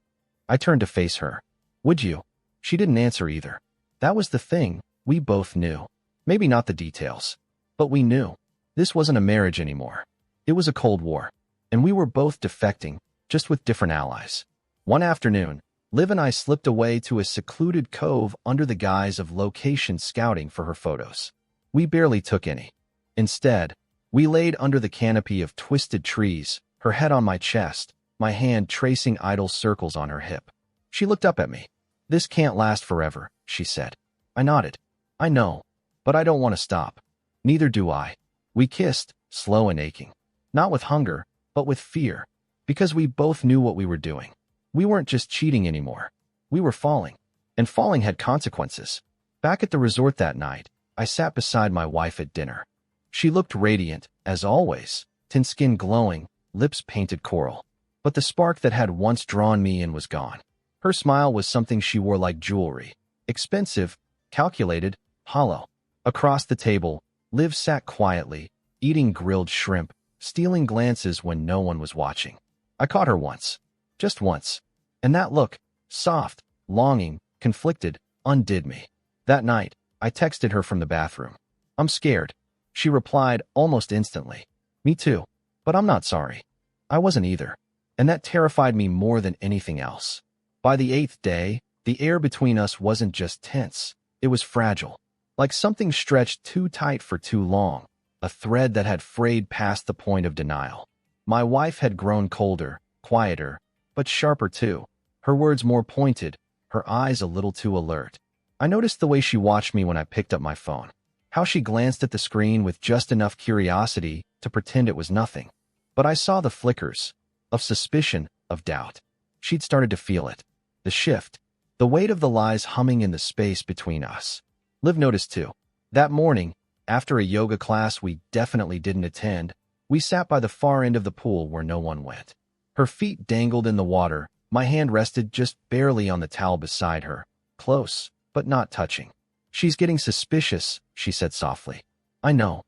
I turned to face her. Would you? She didn't answer either. That was the thing, we both knew. Maybe not the details, but we knew. This wasn't a marriage anymore. It was a Cold War, and we were both defecting, just with different allies. One afternoon, Liv and I slipped away to a secluded cove under the guise of location scouting for her photos. We barely took any. Instead, we laid under the canopy of twisted trees, her head on my chest, my hand tracing idle circles on her hip. She looked up at me. This can't last forever, she said. I nodded. I know, but I don't want to stop. Neither do I. We kissed, slow and aching. Not with hunger, but with fear. Because we both knew what we were doing. We weren't just cheating anymore. We were falling. And falling had consequences. Back at the resort that night, I sat beside my wife at dinner. She looked radiant, as always, tin skin glowing, lips painted coral. But the spark that had once drawn me in was gone. Her smile was something she wore like jewelry. Expensive, calculated, hollow. Across the table, Liv sat quietly, eating grilled shrimp, stealing glances when no one was watching. I caught her once. Just once. And that look, soft, longing, conflicted, undid me. That night, I texted her from the bathroom. I'm scared. She replied almost instantly. Me too. But I'm not sorry. I wasn't either. And that terrified me more than anything else. By the 8th day, the air between us wasn't just tense. It was fragile. Like something stretched too tight for too long. A thread that had frayed past the point of denial. My wife had grown colder, quieter, but sharper too. Her words more pointed, her eyes a little too alert. I noticed the way she watched me when I picked up my phone. How she glanced at the screen with just enough curiosity to pretend it was nothing. But I saw the flickers of suspicion, of doubt. She'd started to feel it. The shift. The weight of the lies humming in the space between us. Liv noticed too. That morning, after a yoga class we definitely didn't attend, We sat by the far end of the pool where no one went. Her feet dangled in the water. My hand rested just barely on the towel beside her, close, but not touching. "She's getting suspicious," she said softly. "I know.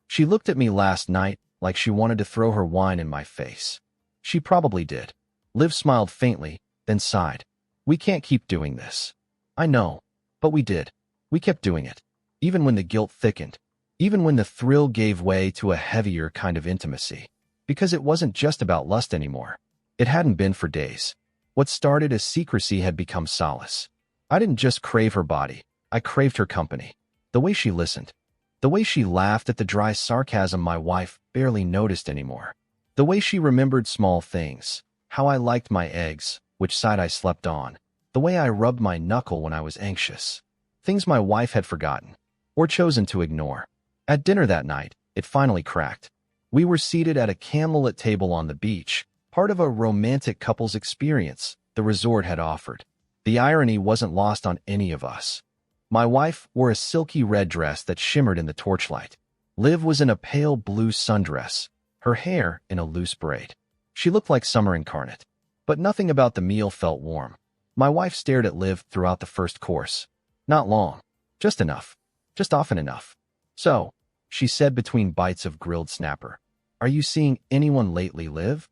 She looked at me last night like she wanted to throw her wine in my face." "She probably did." Liv smiled faintly, then sighed. "We can't keep doing this." "I know. But we did. We kept doing it. Even when the guilt thickened. Even when the thrill gave way to a heavier kind of intimacy. Because it wasn't just about lust anymore. It hadn't been for days. What started as secrecy had become solace. I didn't just crave her body. I craved her company. The way she listened. The way she laughed at the dry sarcasm my wife barely noticed anymore. The way she remembered small things. How I liked my eggs, which side I slept on. The way I rubbed my knuckle when I was anxious. Things my wife had forgotten. Or chosen to ignore. At dinner that night, it finally cracked. We were seated at a candlelit table on the beach, part of a romantic couple's experience the resort had offered. The irony wasn't lost on any of us. My wife wore a silky red dress that shimmered in the torchlight. Liv was in a pale blue sundress, her hair in a loose braid. She looked like summer incarnate. But nothing about the meal felt warm. My wife stared at Liv throughout the first course. Not long. Just enough. Just often enough. "So," she said between bites of grilled snapper, "are you seeing anyone lately, Liv?"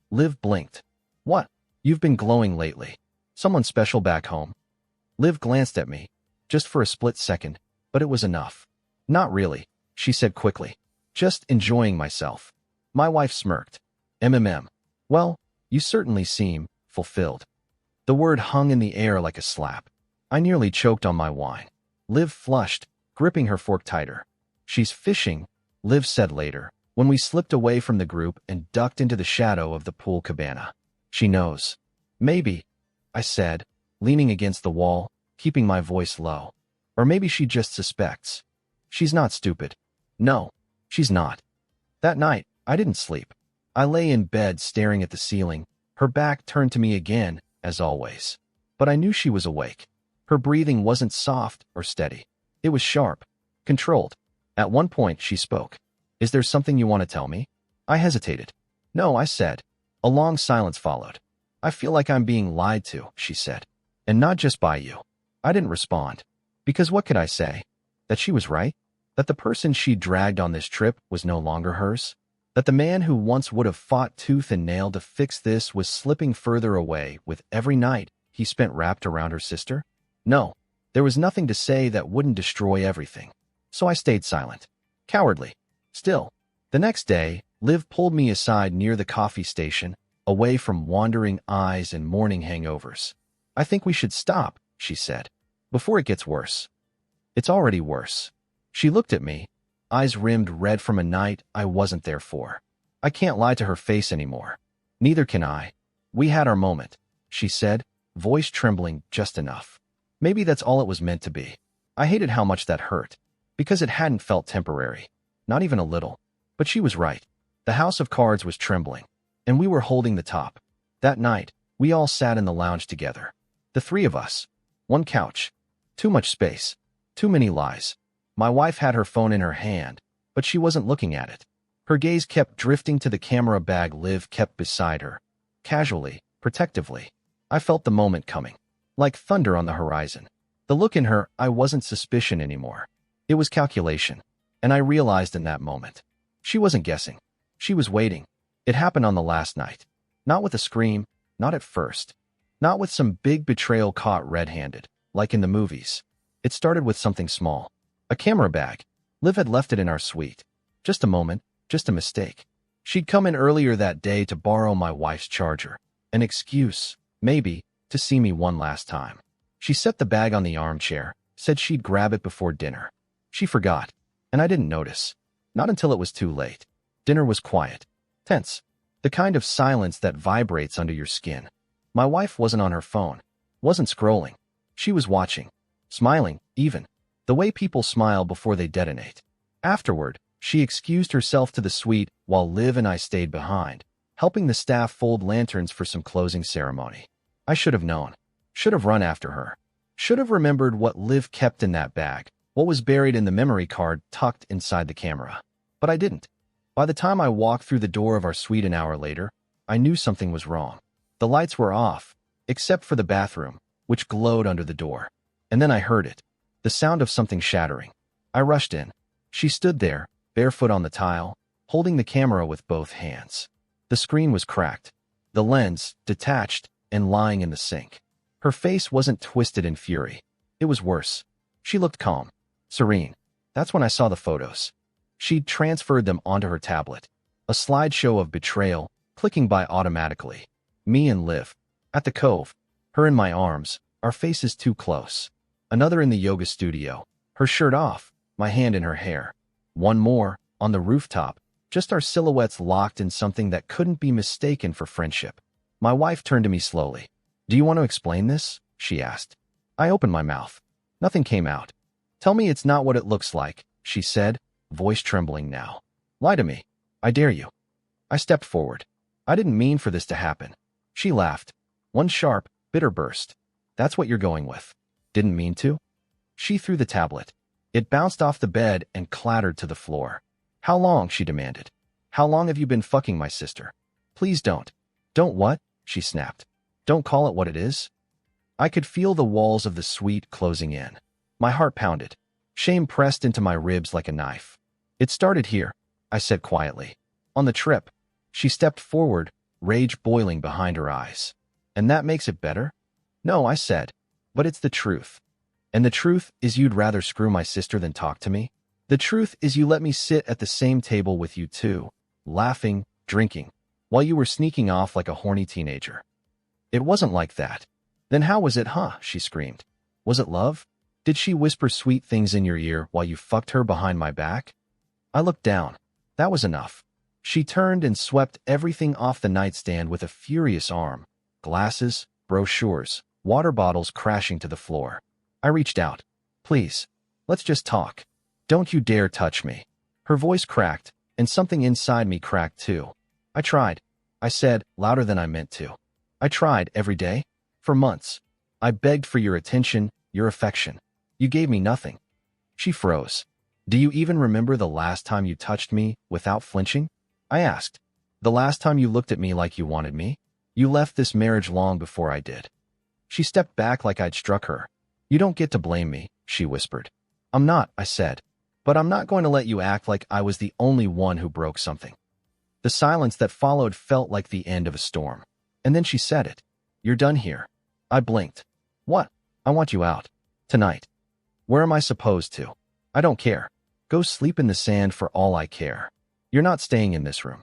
Liv blinked. "What? You've been glowing lately. Someone special back home?" Liv glanced at me, just for a split second, but it was enough. "Not really," she said quickly. "Just enjoying myself." My wife smirked. Well, you certainly seem fulfilled." The word hung in the air like a slap. I nearly choked on my wine. Liv flushed, gripping her fork tighter. "She's fishing," Liv said later, when we slipped away from the group and ducked into the shadow of the pool cabana. "She knows." "Maybe," I said, leaning against the wall, keeping my voice low. "Or maybe she just suspects. She's not stupid." "No, she's not." That night, I didn't sleep. I lay in bed staring at the ceiling, her back turned to me again, as always. But I knew she was awake. Her breathing wasn't soft or steady. It was sharp, controlled. At one point, she spoke. "Is there something you want to tell me?" I hesitated. "No," I said. A long silence followed. "I feel like I'm being lied to," she said. "And not just by you." I didn't respond. Because what could I say? That she was right? That the person she dragged on this trip was no longer hers? That the man who once would have fought tooth and nail to fix this was slipping further away with every night he spent wrapped around her sister? No, there was nothing to say that wouldn't destroy everything. So I stayed silent. Cowardly. Still, the next day, Liv pulled me aside near the coffee station, away from wandering eyes and morning hangovers. "I think we should stop," she said, "before it gets worse." "It's already worse." She looked at me, eyes rimmed red from a night I wasn't there for. I can't lie to her face anymore. Neither can I. "We had our moment," she said, voice trembling just enough. Maybe that's all it was meant to be. I hated how much that hurt, because it hadn't felt temporary. Not even a little. But she was right. The house of cards was trembling, and we were holding the top. That night, we all sat in the lounge together. The three of us. One couch. Too much space. Too many lies. My wife had her phone in her hand, but she wasn't looking at it. Her gaze kept drifting to the camera bag Liv kept beside her. Casually, protectively. I felt the moment coming. Like thunder on the horizon. The look in her, I wasn't suspicion anymore. It was calculation. And I realized in that moment. She wasn't guessing. She was waiting. It happened on the last night. Not with a scream, not at first. Not with some big betrayal caught red-handed, like in the movies. It started with something small. A camera bag. Liv had left it in our suite. Just a moment, just a mistake. She'd come in earlier that day to borrow my wife's charger. An excuse, maybe, to see me one last time. She set the bag on the armchair, said she'd grab it before dinner. She forgot, and I didn't notice. Not until it was too late. Dinner was quiet. Tense. The kind of silence that vibrates under your skin. My wife wasn't on her phone. Wasn't scrolling. She was watching. Smiling, even. The way people smile before they detonate. Afterward, she excused herself to the suite while Liv and I stayed behind, helping the staff fold lanterns for some closing ceremony. I should have known. Should have run after her. Should have remembered what Liv kept in that bag, what was buried in the memory card tucked inside the camera. But I didn't. By the time I walked through the door of our suite an hour later, I knew something was wrong. The lights were off, except for the bathroom, which glowed under the door. And then I heard it, the sound of something shattering. I rushed in. She stood there, barefoot on the tile, holding the camera with both hands. The screen was cracked, the lens detached and lying in the sink. Her face wasn't twisted in fury. It was worse. She looked calm, serene. That's when I saw the photos. She'd transferred them onto her tablet. A slideshow of betrayal, clicking by automatically. Me and Liv. At the cove. Her in my arms, our faces too close. Another in the yoga studio. Her shirt off, my hand in her hair. One more, on the rooftop, just our silhouettes locked in something that couldn't be mistaken for friendship. My wife turned to me slowly. "Do you want to explain this?" she asked. I opened my mouth. Nothing came out. "Tell me it's not what it looks like," she said, voice trembling now. "Lie to me. I dare you." I stepped forward. "I didn't mean for this to happen." She laughed. One sharp, bitter burst. "That's what you're going with." "Didn't mean to?" She threw the tablet. It bounced off the bed and clattered to the floor. "How long?" she demanded. "How long have you been fucking my sister?" "Please don't." "Don't what?" she snapped. "Don't call it what it is." I could feel the walls of the suite closing in. My heart pounded. Shame pressed into my ribs like a knife. "It started here," I said quietly. "On the trip." She stepped forward, rage boiling behind her eyes. "And that makes it better?" "No," I said. "But it's the truth." "And the truth is you'd rather screw my sister than talk to me? The truth is you let me sit at the same table with you two, laughing, drinking, while you were sneaking off like a horny teenager." "It wasn't like that." "Then how was it, huh?" she screamed. "Was it love? Did she whisper sweet things in your ear while you fucked her behind my back?" I looked down. That was enough. She turned and swept everything off the nightstand with a furious arm. Glasses, brochures, water bottles crashing to the floor. I reached out. "Please, let's just talk. Don't you dare touch me." Her voice cracked, and something inside me cracked too. "I tried," I said, louder than I meant to. "I tried every day. For months. I begged for your attention, your affection. You gave me nothing." She froze. "Do you even remember the last time you touched me without flinching?" I asked. "The last time you looked at me like you wanted me? You left this marriage long before I did." She stepped back like I'd struck her. "You don't get to blame me," she whispered. "I'm not," I said. "But I'm not going to let you act like I was the only one who broke something." The silence that followed felt like the end of a storm. And then she said it. "You're done here." I blinked. "What?" "I want you out. Tonight." "Where am I supposed to?" "I don't care. Go sleep in the sand for all I care. You're not staying in this room."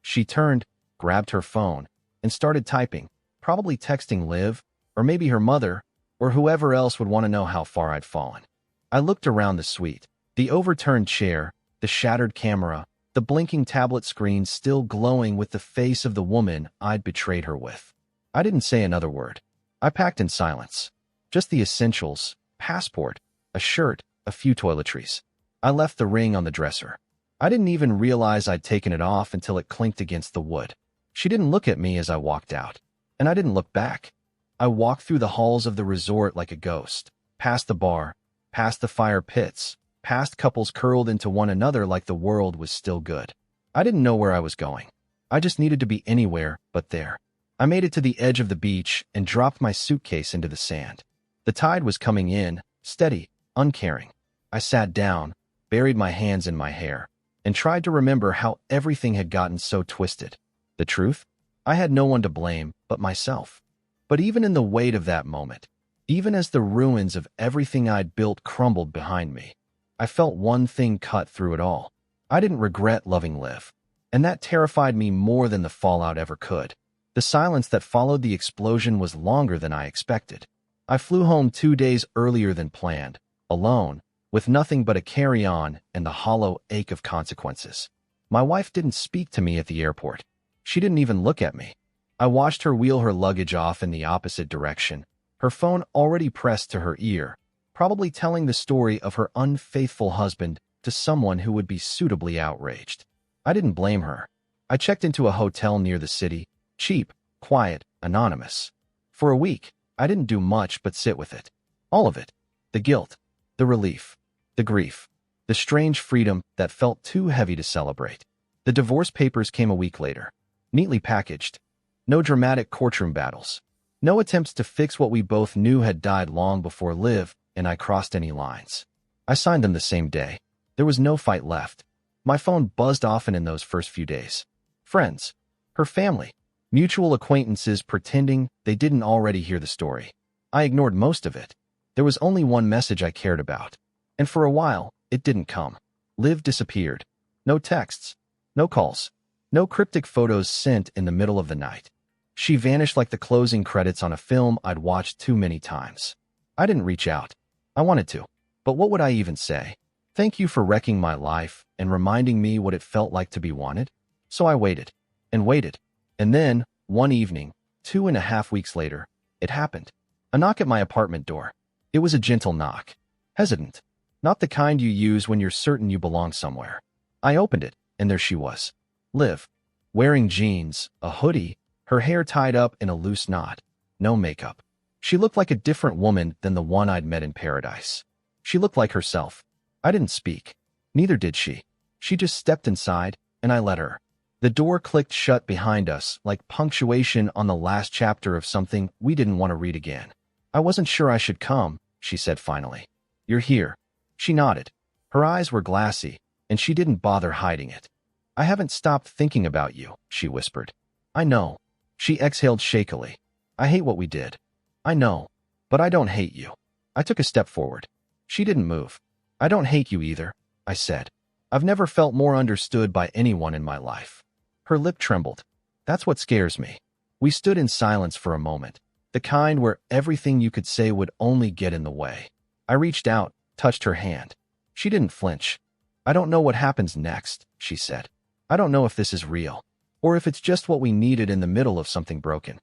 She turned, grabbed her phone, and started typing, probably texting Liv, or maybe her mother, or whoever else would want to know how far I'd fallen. I looked around the suite. The overturned chair, the shattered camera, the blinking tablet screen still glowing with the face of the woman I'd betrayed her with. I didn't say another word. I packed in silence. Just the essentials, passport, a shirt, a few toiletries. I left the ring on the dresser. I didn't even realize I'd taken it off until it clinked against the wood. She didn't look at me as I walked out, and I didn't look back. I walked through the halls of the resort like a ghost, past the bar, past the fire pits, past couples curled into one another like the world was still good. I didn't know where I was going. I just needed to be anywhere but there. I made it to the edge of the beach and dropped my suitcase into the sand. The tide was coming in, steady, uncaring. I sat down, buried my hands in my hair, and tried to remember how everything had gotten so twisted. The truth? I had no one to blame but myself. But even in the weight of that moment, even as the ruins of everything I'd built crumbled behind me, I felt one thing cut through it all. I didn't regret loving Liv, and that terrified me more than the fallout ever could. The silence that followed the explosion was longer than I expected. I flew home 2 days earlier than planned, alone, with nothing but a carry-on and the hollow ache of consequences. My wife didn't speak to me at the airport. She didn't even look at me. I watched her wheel her luggage off in the opposite direction, her phone already pressed to her ear, probably telling the story of her unfaithful husband to someone who would be suitably outraged. I didn't blame her. I checked into a hotel near the city, cheap, quiet, anonymous. For a week, I didn't do much but sit with it. All of it. The guilt, the relief, the grief, the strange freedom that felt too heavy to celebrate. The divorce papers came a week later, neatly packaged. No dramatic courtroom battles. No attempts to fix what we both knew had died long before Liv and I crossed any lines. I signed them the same day. There was no fight left. My phone buzzed often in those first few days. Friends, her family, mutual acquaintances pretending they didn't already hear the story. I ignored most of it. There was only one message I cared about. And for a while, it didn't come. Liv disappeared. No texts. No calls. No cryptic photos sent in the middle of the night. She vanished like the closing credits on a film I'd watched too many times. I didn't reach out. I wanted to. But what would I even say? Thank you for wrecking my life and reminding me what it felt like to be wanted? So I waited. And waited. And then, one evening, 2.5 weeks later, it happened. A knock at my apartment door. It was a gentle knock. Hesitant. Not the kind you use when you're certain you belong somewhere. I opened it, and there she was. Liv. Wearing jeans, a hoodie, her hair tied up in a loose knot. No makeup. She looked like a different woman than the one I'd met in paradise. She looked like herself. I didn't speak. Neither did she. She just stepped inside, and I let her. The door clicked shut behind us, like punctuation on the last chapter of something we didn't want to read again. I wasn't sure I should come, she said finally. You're here. She nodded. Her eyes were glassy, and she didn't bother hiding it. I haven't stopped thinking about you, she whispered. I know. She exhaled shakily. I hate what we did. I know. But I don't hate you. I took a step forward. She didn't move. I don't hate you either, I said. I've never felt more understood by anyone in my life. Her lip trembled. That's what scares me. We stood in silence for a moment, the kind where everything you could say would only get in the way. I reached out, touched her hand. She didn't flinch. I don't know what happens next, she said. I don't know if this is real, or if it's just what we needed in the middle of something broken.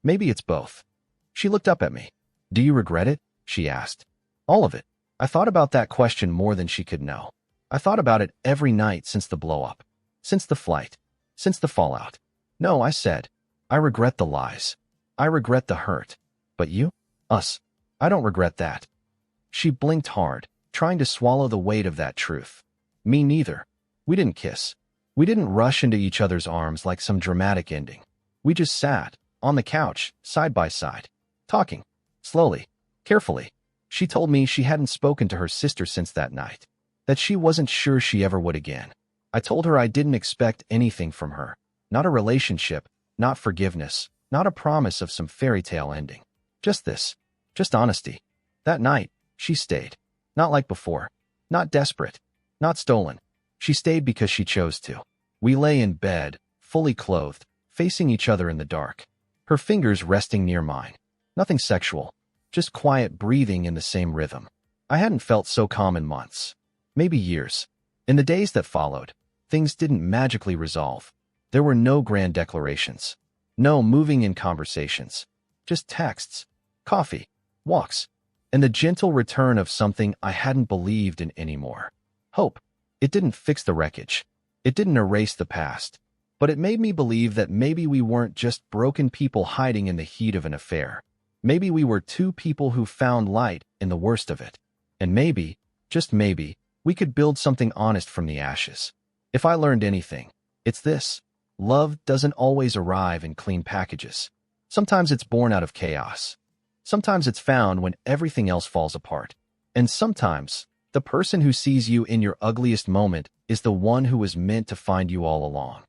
Maybe it's both. She looked up at me. Do you regret it? She asked. All of it. I thought about that question more than she could know. I thought about it every night since the blow-up, since the flight, since the fallout. No, I said. I regret the lies. I regret the hurt. But you? Us. I don't regret that. She blinked hard, trying to swallow the weight of that truth. Me neither. We didn't kiss. We didn't rush into each other's arms like some dramatic ending. We just sat, on the couch, side by side, talking, slowly, carefully. She told me she hadn't spoken to her sister since that night, that she wasn't sure she ever would again. I told her I didn't expect anything from her, not a relationship, not forgiveness, not a promise of some fairy tale ending. Just this, just honesty. That night, she stayed. Not like before, not desperate, not stolen. She stayed because she chose to. We lay in bed, fully clothed, facing each other in the dark, her fingers resting near mine. Nothing sexual, just quiet breathing in the same rhythm. I hadn't felt so calm in months, maybe years. In the days that followed, things didn't magically resolve. There were no grand declarations, no moving in conversations, just texts, coffee, walks, and the gentle return of something I hadn't believed in anymore. Hope. It didn't fix the wreckage. It didn't erase the past. But it made me believe that maybe we weren't just broken people hiding in the heat of an affair. Maybe we were two people who found light in the worst of it. And maybe, just maybe, we could build something honest from the ashes. If I learned anything, it's this. Love doesn't always arrive in clean packages. Sometimes it's born out of chaos. Sometimes it's found when everything else falls apart. And sometimes, the person who sees you in your ugliest moment is the one who was meant to find you all along.